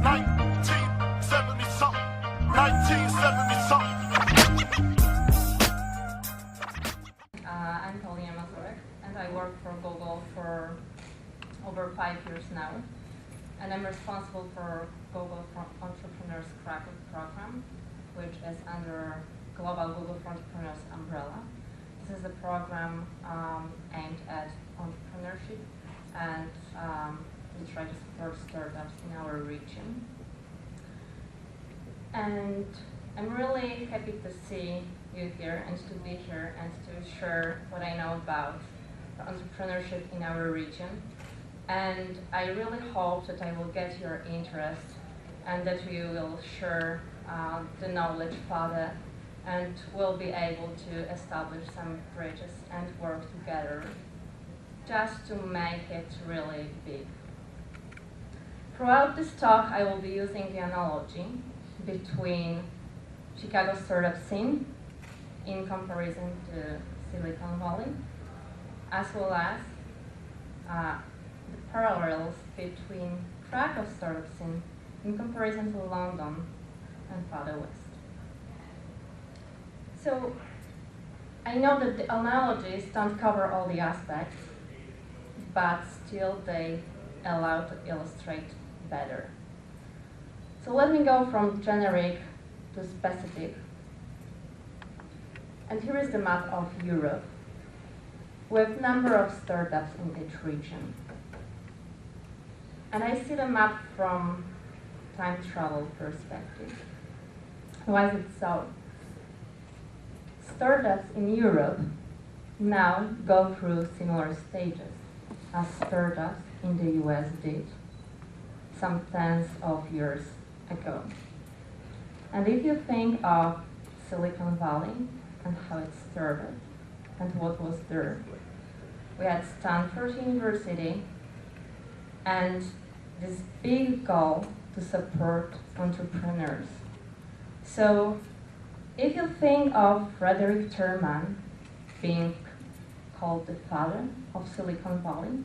1970 something. 1970 something. I'm Paulina Mazurek, and I work for Google for over 5 years now. And I'm responsible for Google Entrepreneurs Kraków program, which is under Global Google for Entrepreneurs umbrella. This is a program aimed at entrepreneurship, and we try to support startups in our region. And I'm really happy to see you here and to be here and to share what I know about entrepreneurship in our region. And I really hope that I will get your interest and that we will share the knowledge further and will be able to establish some bridges and work together just to make it really big. Throughout this talk, I will be using the analogy between Chicago startup scene in comparison to Silicon Valley, as well as the parallels between Krakow startup scene in comparison to London and further west. So I know that the analogies don't cover all the aspects, but still they allow to illustrate better. So let me go from generic to specific. And here is the map of Europe with number of startups in each region. And I see the map from time travel perspective. Why is it so? Startups in Europe now go through similar stages as startups in the US did some tens of years ago. And if you think of Silicon Valley and how it started and what was there, we had Stanford University and this big goal to support entrepreneurs. So if you think of Frederick Terman being called the father of Silicon Valley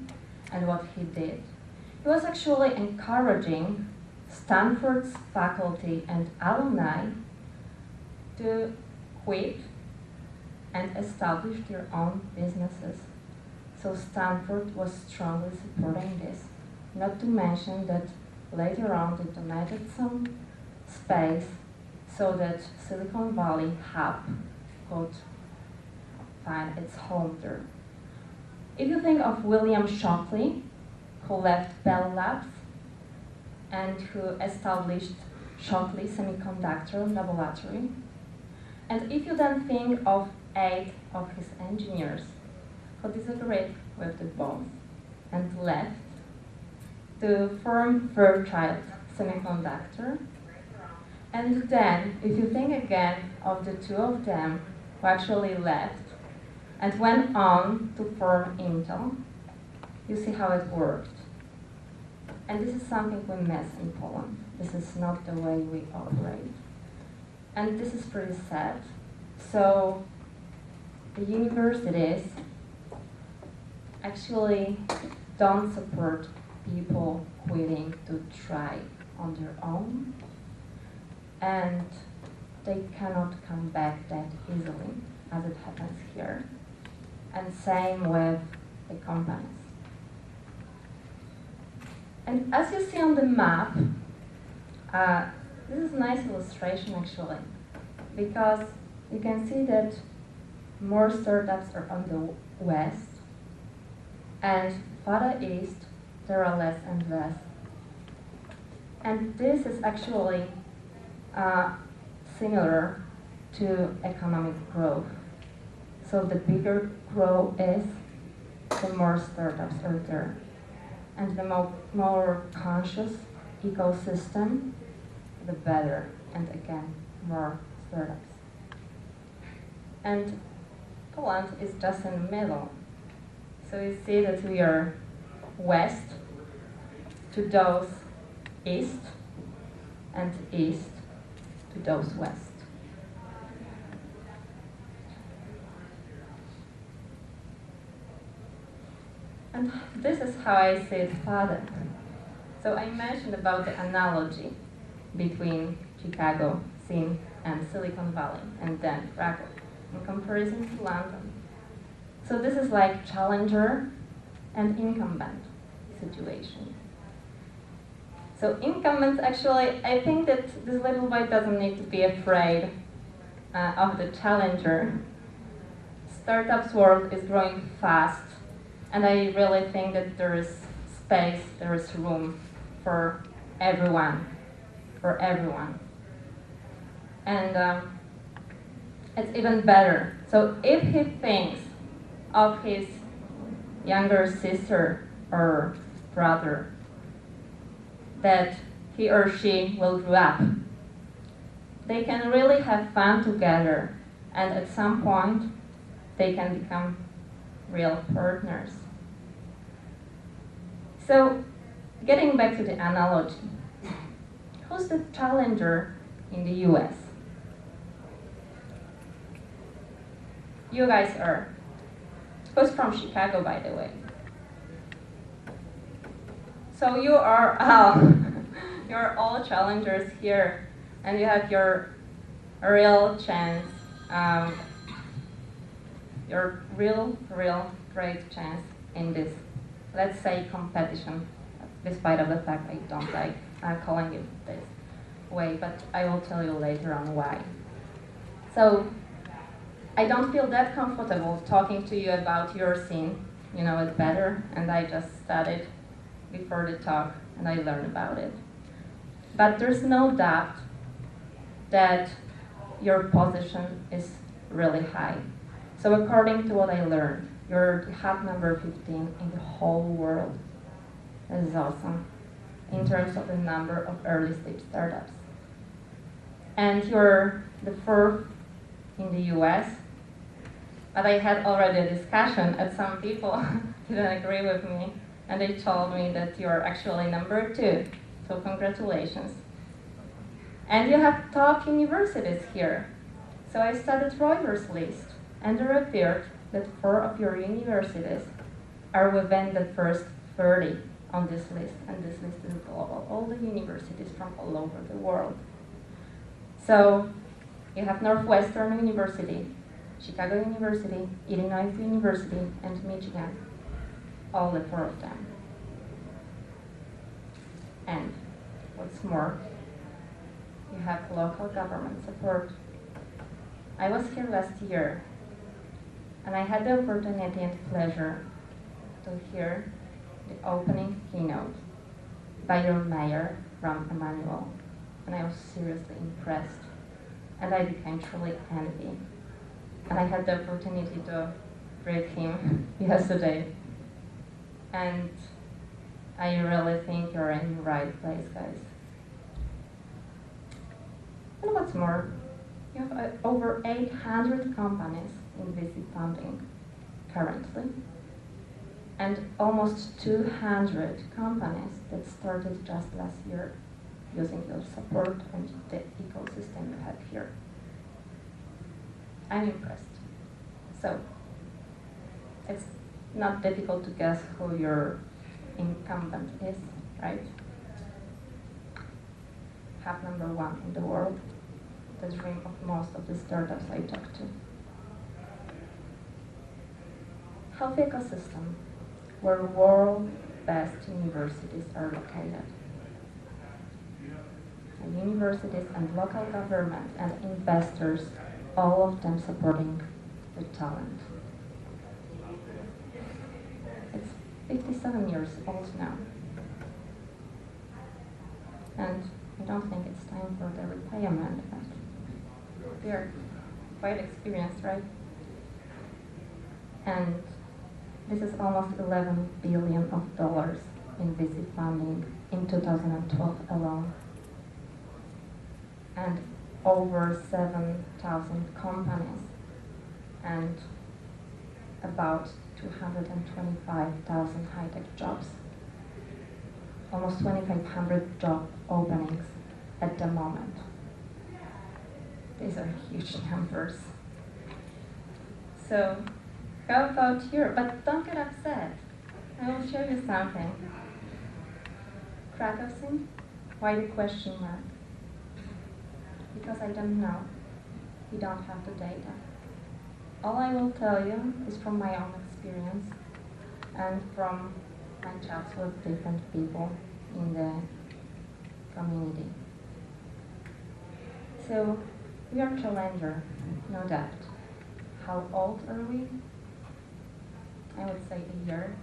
and what he did, he was actually encouraging Stanford's faculty and alumni to quit and establish their own businesses. So Stanford was strongly supporting this. Not to mention that later on they donated some space so that Silicon Valley Hub could find its home there. If you think of William Shockley, who left Bell Labs and who established Shockley Semiconductor Laboratory, and if you then think of 8 of his engineers who disagreed with the boss and left to form Fairchild Semiconductor, and then if you think again of the 2 of them who actually left and went on to form Intel, you see how it worked. And this is something we miss in Poland. This is not the way we operate. And this is pretty sad. So the universities actually don't support people quitting to try on their own, and they cannot come back that easily as it happens here. And same with the companies. And as you see on the map, this is a nice illustration actually, because you can see that more startups are on the west, and further east there are less and less. And this is actually similar to economic growth. So the bigger growth is, the more startups are there. And the more conscious ecosystem, the better. And again, more startups. And Poland is just in the middle. So you see that we are west to those east, and east to those west. And this is how I see it further. So I mentioned about the analogy between Chicago scene and Silicon Valley, and then Krakow, in comparison to London. So this is like challenger and incumbent situation. So incumbents, actually, I think that this little boy doesn't need to be afraid of the challenger. Startups world is growing fast, and I really think that there is space, there is room for everyone, And it's even better. So if he thinks of his younger sister or brother, that he or she will grow up, they can really have fun together, and at some point they can become real partners. So getting back to the analogy, who's the challenger in the US? You guys are. Who's from Chicago, by the way? So you are, you're all challengers here, and you have your real chance, your real great chance in this, let's say, competition, despite of the fact I don't like calling it this way, but I will tell you later on why. So I don't feel that comfortable talking to you about your scene. You know it better, and I just studied before the talk, and I learned about it. But there's no doubt that your position is really high. So according to what I learned, you're the hub number 15 in the whole world. That is awesome, in terms of the number of early stage startups. And you're the fourth in the US, but I had already a discussion, and some people didn't agree with me, and they told me that you're actually number 2, so congratulations. And you have top universities here. So I studied Reuters list, and there appeared that 4 of your universities are within the first 30 on this list, and this list is global, all the universities from all over the world. So you have Northwestern University, Chicago University, Illinois University, and Michigan, all the 4 of them. And what's more, you have local government support. I was here last year, and I had the opportunity and pleasure to hear the opening keynote by your mayor, Ram Emanuel, and I was seriously impressed, and I became truly envious. And I had the opportunity to greet him yesterday, and I really think you're in the right place, guys. And what's more, you have over 800 companies in VC funding currently, and almost 200 companies that started just last year using your support and the ecosystem you have here. I'm impressed. So, it's not difficult to guess who your incumbent is, right? Hub number 1 in the world, the dream of most of the startups I talk to. Healthy ecosystem, where world best universities are located. And universities and local government and investors, all of them supporting the talent. It's 57 years old now. And I don't think it's time for the retirement, but they're quite experienced, right? And this is almost $11 billion in VC funding in 2012 alone. And over 7,000 companies and about 225,000 high-tech jobs. Almost 2,500 job openings at the moment. These are huge numbers. So, how about here? But don't get upset. I will show you something. Krakow scene? Why the question mark? Because I don't know. We don't have the data. All I will tell you is from my own experience and from my chats with different people in the community. So, we are challenger, no doubt. How old are we? I would say a year,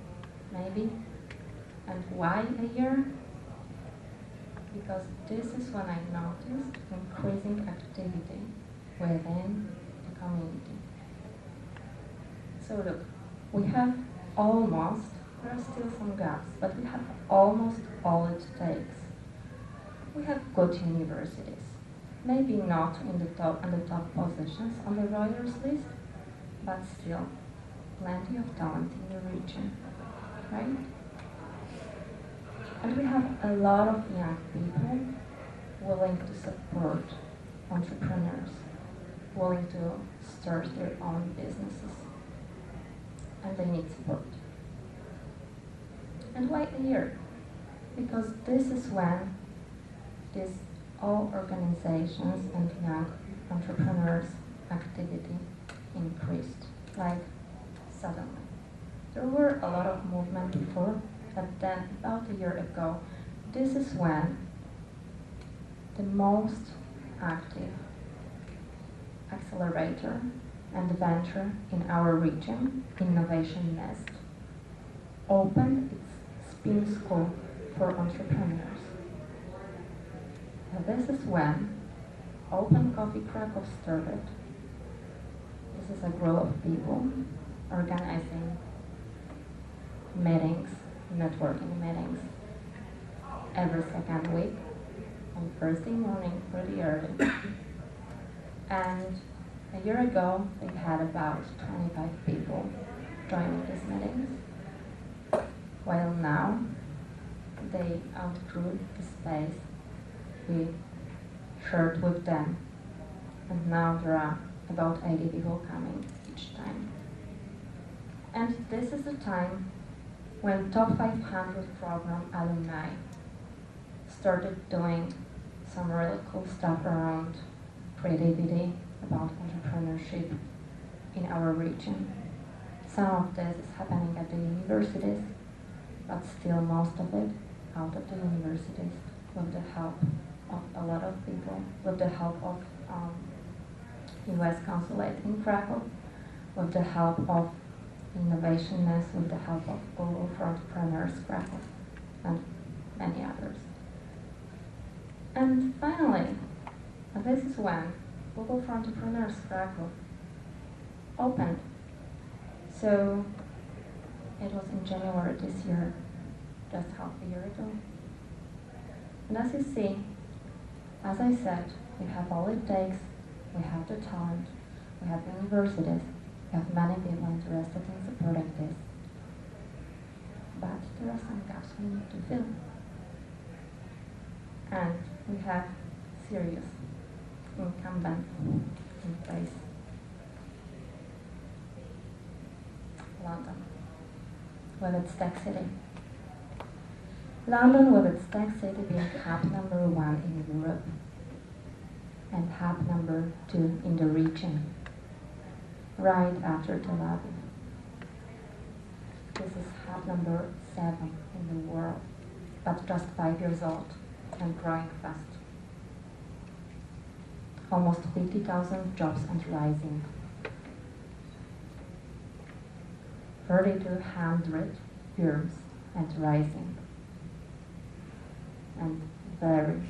maybe. And why a year? Because this is when I noticed increasing activity within the community. So look, we have almost, there are still some gaps, but we have almost all it takes. We have good universities, maybe not in the top positions on the Reuters list, but still plenty of talent in the region, right? And we have a lot of young people willing to support entrepreneurs, willing to start their own businesses, and they need support. And why a year? Because this is when all organizations and young entrepreneurs' activity increased, like suddenly. There were a lot of movement before, but then about a year ago, this is when the most active accelerator and venture in our region, Innovation Nest, opened its spin school for entrepreneurs. And this is when Open Coffee Kraków started. This is a group of people organizing meetings, networking meetings, every second week on Thursday morning pretty early. And a year ago, they had about 25 people joining these meetings, while now they outgrew the space we shared with them. And now there are about 80 people coming each time. And this is the time when Top 500 program alumni started doing some really cool stuff around creativity, about entrepreneurship in our region. Some of this is happening at the universities, but still most of it out of the universities with the help of a lot of people, with the help of US Consulate in Krakow, with the help of Innovation Nest, with the help of Google for Entrepreneurs Krakow, and many others. And finally, this is when Google for Entrepreneurs Krakow opened. So it was in January this year, just half a year ago. And as you see, as I said, we have all it takes, we have the talent, we have universities, we have many people interested in supporting this. But there are some gaps we need to fill. And we have serious incumbent in place. London, with its tech city. London, with its tech city being hub number 1 in Europe and hub number 2 in the region, right after Tel Aviv. This is hub number 7 in the world, but just 5 years old and growing fast. Almost 50,000 jobs and rising. 3,200 firms and rising. And very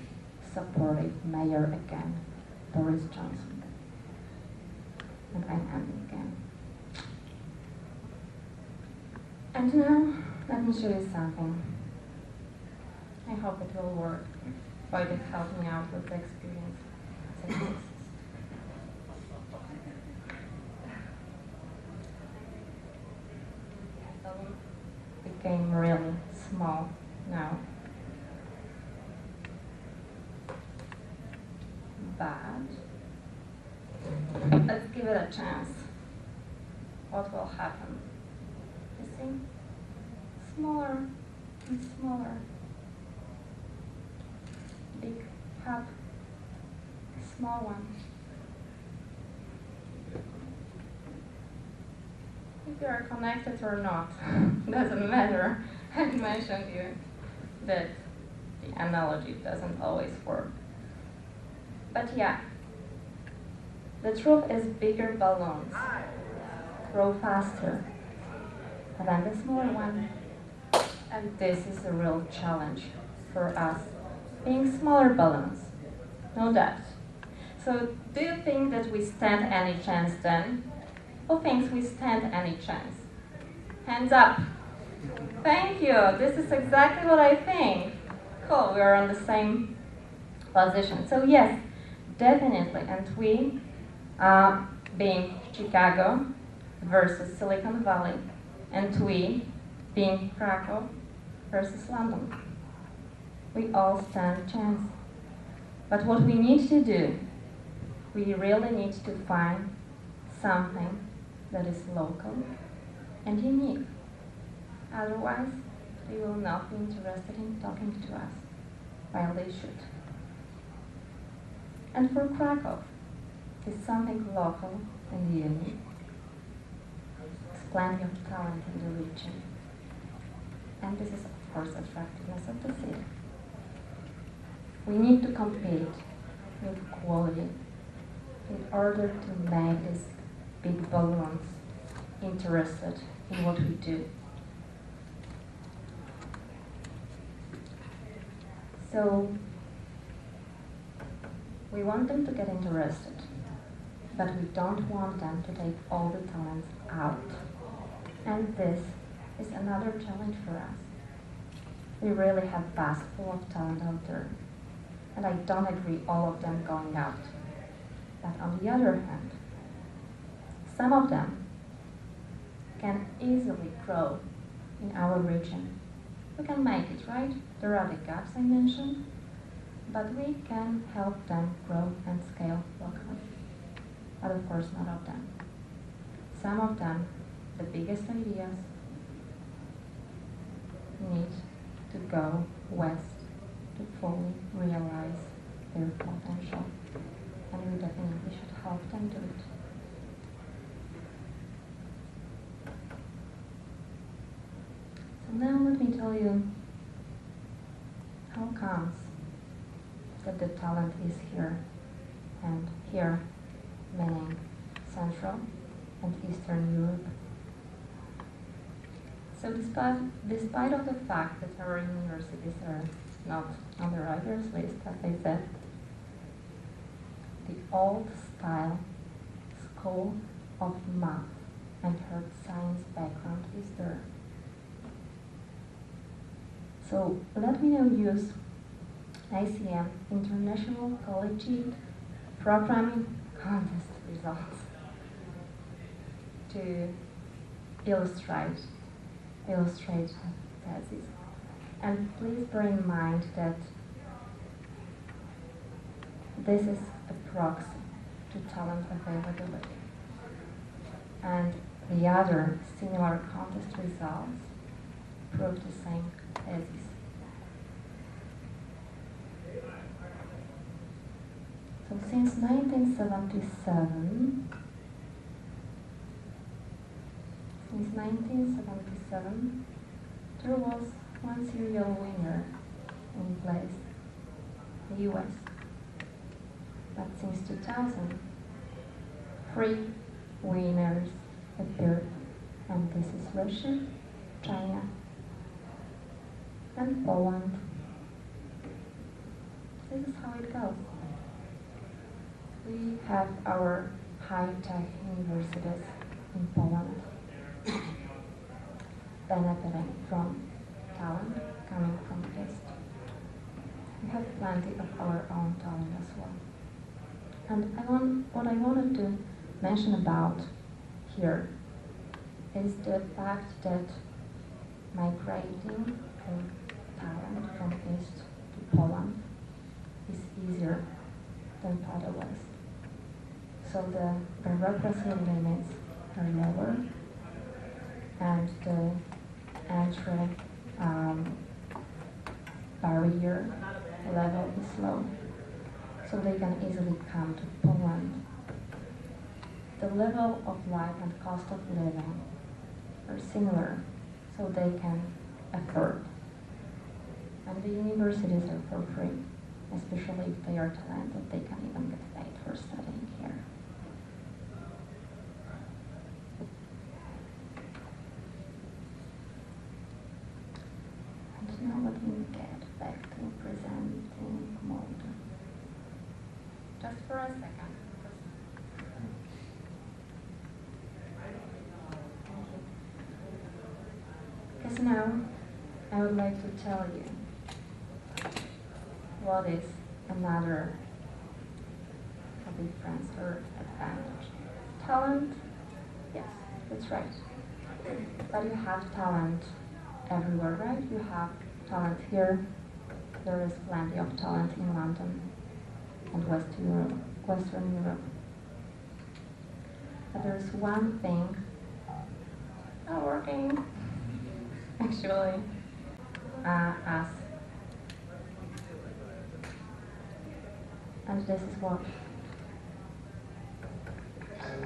supportive mayor again, Boris Johnson. And I'm ending again. And now, let me show you something. I hope it will work. Boyd helped me out with the experience. Became really small now. But let's give it a chance. What will happen? You see? Smaller and smaller. small one. If you are connected or not, doesn't matter. I mentioned you that the analogy doesn't always work. But yeah, the truth is bigger balloons grow faster than the smaller one. And this is a real challenge for us, being smaller balloons, no doubt. So do you think that we stand any chance then? Who thinks we stand any chance? Hands up. Thank you. This is exactly what I think. Cool, we are on the same position. So yes, definitely. And we, being Chicago versus Silicon Valley, and we, being Krakow versus London, we all stand a chance. But what we need to do, we really need to find something that is local and unique. Otherwise, they will not be interested in talking to us, while they should. And for Krakow, is something local and unique. There's plenty of talent in the region. And this is, of course, attractiveness of the city. We need to compete with quality in order to make these big balloons interested in what we do. So we want them to get interested, but we don't want them to take all the talents out. And this is another challenge for us. We really have vast pool of talent out there, and I don't agree all of them going out. But on the other hand, some of them can easily grow in our region. We can make it, right? There are the gaps I mentioned, but we can help them grow and scale locally. But of course, not all of them. Some of them, the biggest ideas, need to go west to fully realize their potential. And we definitely should help them do it. So now let me tell you how comes that the talent is here, and here meaning Central and Eastern Europe. So despite of the fact that our universities are not on the writer's list, as I said, the old style school of math and her science background is there. So let me now use ICM International Collegiate Programming Contest results to illustrate thesis. And please bear in mind that this is a proxy to talent availability. And the other similar contest results prove the same thesis. So since 1977, there was one serial winner in place, the US. But since 2000, 3 winners appeared, and this is Russia, China, and Poland. This is how it goes. We have our high-tech universities in Poland benefiting from talent coming from the East. We have plenty of our own talent as well. And what I wanted to mention about here is the fact that migrating talent from East to Poland is easier than for the West. So the bureaucracy limits are lower, and the entry barrier level is low. so they can easily come to Poland. The level of life and cost of living are similar, so they can afford. And the universities are for free, especially if they are talented, they can even get paid for studying here. And now let me get back to presenting mode. Just for a second. Because now I would like to tell you what is another difference or advantage. Talent, yes, that's right. But you have talent everywhere, right? You have talent here. There is plenty of talent in London and Western Europe. But there's one thing not working, actually, us. And this is what.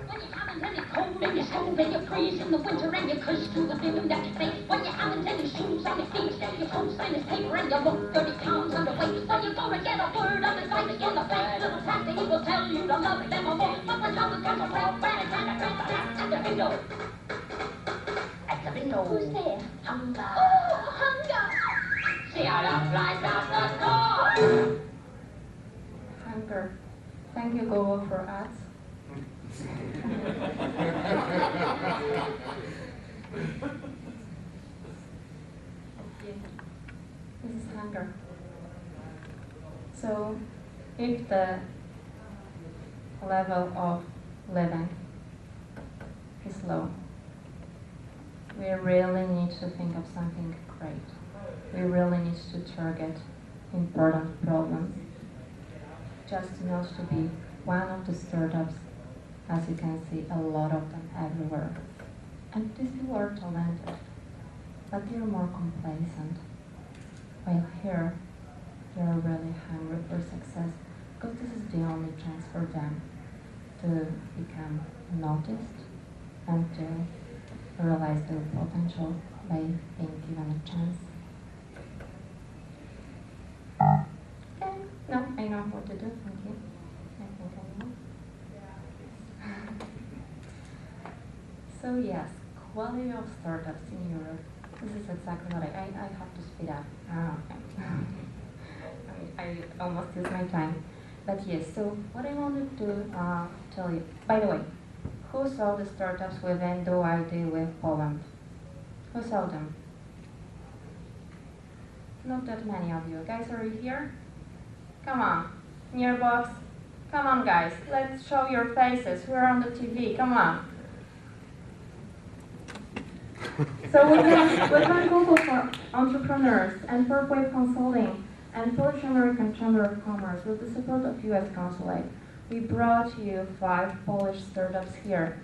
When you haven't any cold and you're cold and you freeze in the winter and you curse to the feeling that you face. When you haven't any shoes on your feet, step your toes on his paper and you look 30 pounds underweight. When you go to get a word of advice again, the fat little taxi, he will tell you to love them more. But when someone comes around, brand and a drink at the window. At the window. Who's there? Hunger. Oh, hunger. See how that flies out the door. Hunger. Thank you, Google, for ads. This is hunger. So, if the level of living is low, we really need to think of something great. We really need to target important problems. Just not to be one of the startups, as you can see, a lot of them everywhere. And these people are talented, but they are more complacent. While here, they are really hungry for success, because this is the only chance for them to become noticed and to realize their potential by being given a chance. Okay, no, I know what to do, thank you. I think I know. So yes, quality of startups in Europe. This is exactly what I have to speed up. Okay. I almost used my time. But yes, so what I wanted to tell you, by the way, who saw the startups within Do ID with Poland? Who saw them? Not that many of you. Guys, are you here? Come on. Nearbox. Come on, guys. Let's show your faces. We're on the TV. Come on. So within Google for Entrepreneurs and for Web Consulting and Polish American Chamber of Commerce, with the support of U.S. Consulate, we brought you 5 Polish startups here.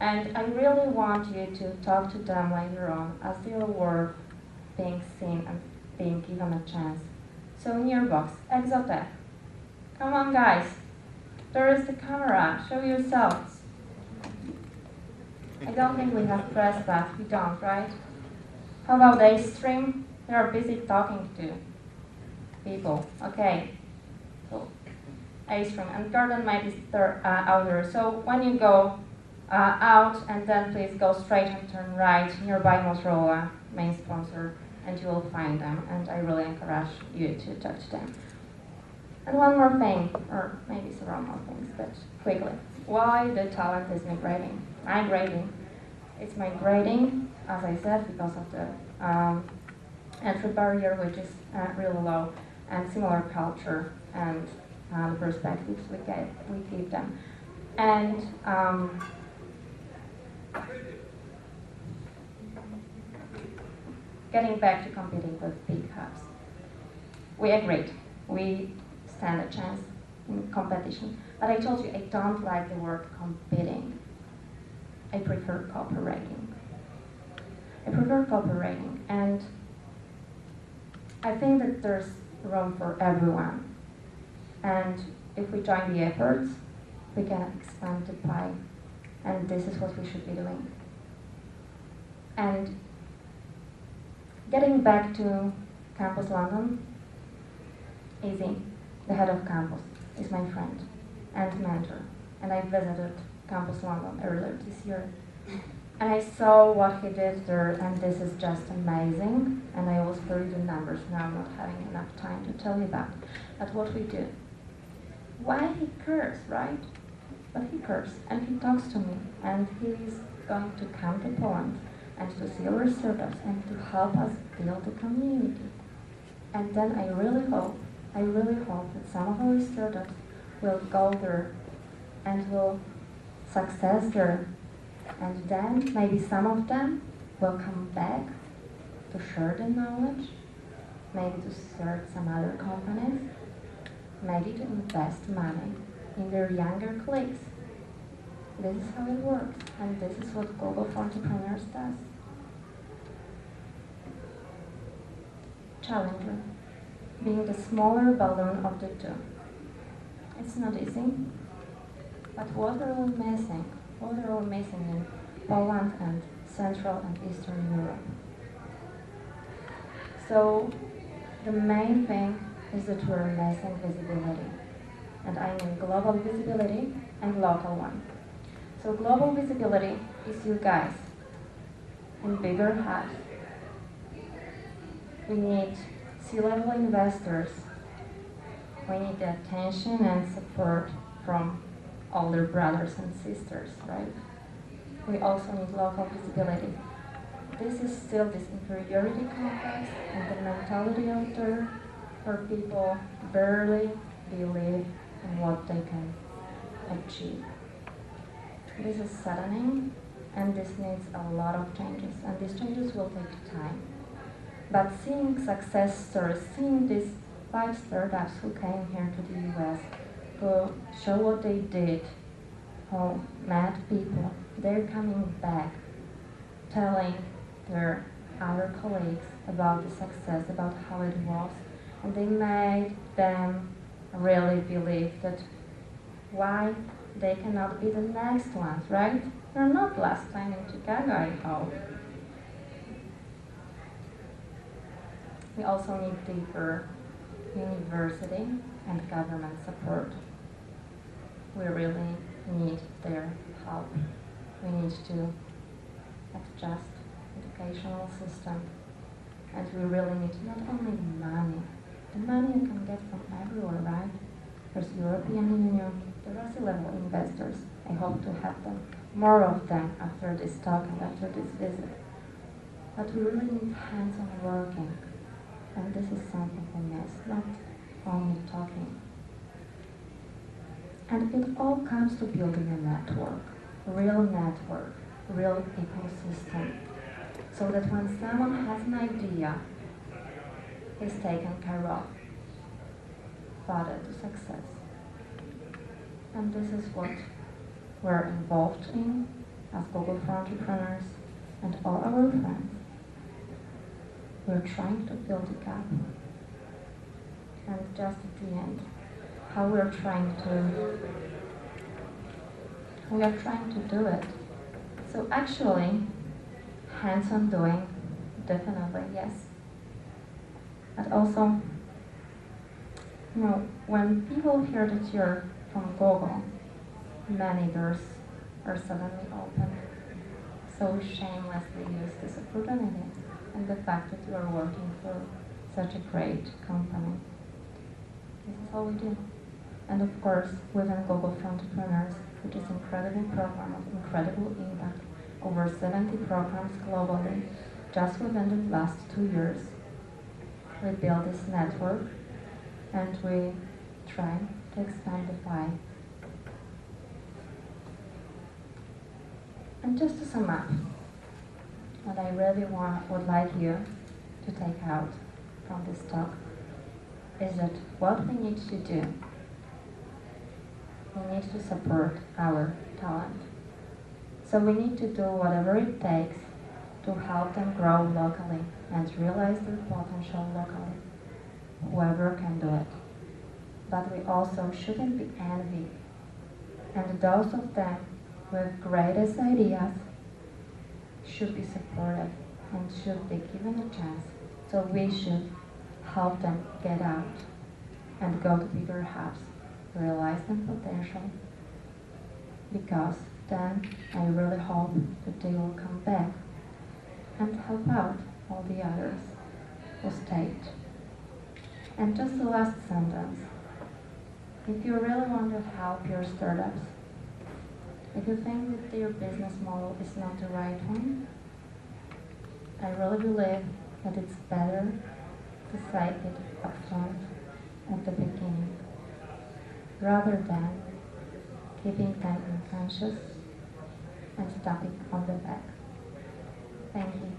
And I really want you to talk to them later on as they are worth being seen and being given a chance. So Nearbox, Exotech. Come on, guys. There is the camera. Show yourselves. I don't think we have press left. We don't, right? How about Daystream? They are busy talking to people. Okay. So, Daystream and Garden might be out there. So when you go out, and then please go straight and turn right nearby Motorola, main sponsor, and you will find them. And I really encourage you to talk to them. And one more thing, or maybe several more things, but quickly. Why the talent is migrating? It's migrating, as I said, because of the entry barrier, which is really low, and similar culture and the perspectives we give them. And getting back to competing with big hubs. We agreed. We stand a chance in competition. But I told you I don't like the word competing. I prefer cooperating. And I think that there's room for everyone. And if we join the efforts, we can expand the pie. And this is what we should be doing. And getting back to Campus London, Easy, the head of campus, is my friend and mentor. And I visited Campus London earlier this year. And I saw what he did there, and this is just amazing. And I always heard the numbers, now I'm not having enough time to tell you that. But what we do. Why he cares, right? But he cares, and he talks to me, and he is going to come to Poland and to see our startups and to help us build the community. And then I really hope that some of our startups will go there and will success there. And then maybe some of them will come back to share the knowledge, maybe to start some other companies, maybe to invest money in their younger colleagues. This is how it works, and this is what Google for Entrepreneurs does. Challenger, being the smaller balloon of the two. It's not easy, but what are we missing? What are we missing in Poland and Central and Eastern Europe? So the main thing is that we're missing visibility. And I mean global visibility and local one. So global visibility is you guys in bigger hats. We need C-level investors. We need the attention and support from older brothers and sisters, right? We also need local visibility. This is still this inferiority complex and the mentality out there where people barely believe in what they can achieve. This is saddening, and this needs a lot of changes, and these changes will take time. But seeing success stories, seeing these 5 startups who came here to the US, who show what they did, who met people, they're coming back, telling their other colleagues about the success, about how it was, and they made them really believe that why they cannot be the next ones, right? They're not last time in Chicago, I hope. We also need deeper university and government support. We really need their help. We need to adjust educational system, and we really need not only money. The money you can get from everywhere, right? There's European Union, there are C-level investors. I hope to have them, more of them after this talk and after this visit. But we really need hands-on working. And this is something we miss, not only talking. And it all comes to building a network, real ecosystem. So that when someone has an idea, is taken care of, further to success. And this is what we're involved in as Google for Entrepreneurs and all our friends. We're trying to build a gap. And just at the end, how we are trying to do it. So actually, hands-on doing, definitely yes. But also, when people hear that you're from Google, many doors are suddenly open. So we shamelessly use this opportunity and the fact that you are working for such a great company. This is all we do. And of course, within Google for Entrepreneurs, which is an incredible program of incredible impact, over 70 programs globally, just within the last 2 years, we build this network and we try to expand the pie. And just to sum up, what I really would like you to take out from this talk is that what we need to do, we need to support our talent. So we need to do whatever it takes to help them grow locally and realize their potential locally. Whoever can do it. but we also shouldn't be envied. And those of them with greatest ideas should be supported and should be given a chance. So we should help them get out and go to bigger hubs, realize their potential, because then I really hope that they will come back and help out all the others who stayed. And just the last sentence. If you really want to help your startups, if you think that their business model is not the right one, I really believe that it's better to say it upfront at the beginning, rather than keeping them unconscious and stopping on the back. Thank you.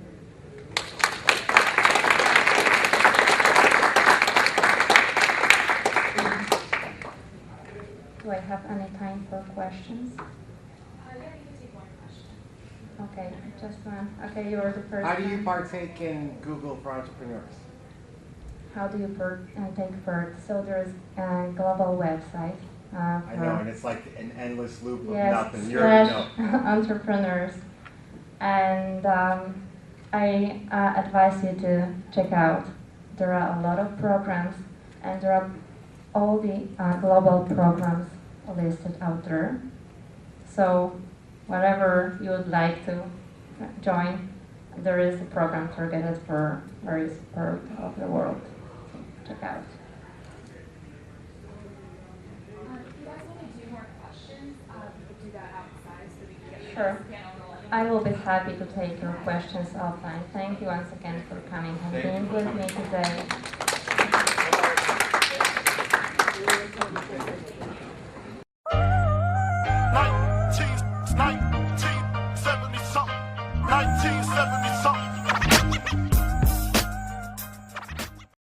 Do I have any time for questions? Yeah, you can take one question. Okay, just one. Okay, you're the first How do you one. partake in Google for Entrepreneurs? How do you take part? So there's a global website. I know, and it's like an endless loop of Yes, nothing. slash entrepreneurs. And I advise you to check out. There are a lot of programs, and there are all the global programs listed out there. So whatever you would like to join, there is a program targeted for various parts of the world. So check out. If you guys want to do more questions, we could do that outside so we can get Sure. the panel rolling. I will be happy to take your questions offline. Thank you once again for coming and Thank you being for with coming. me today.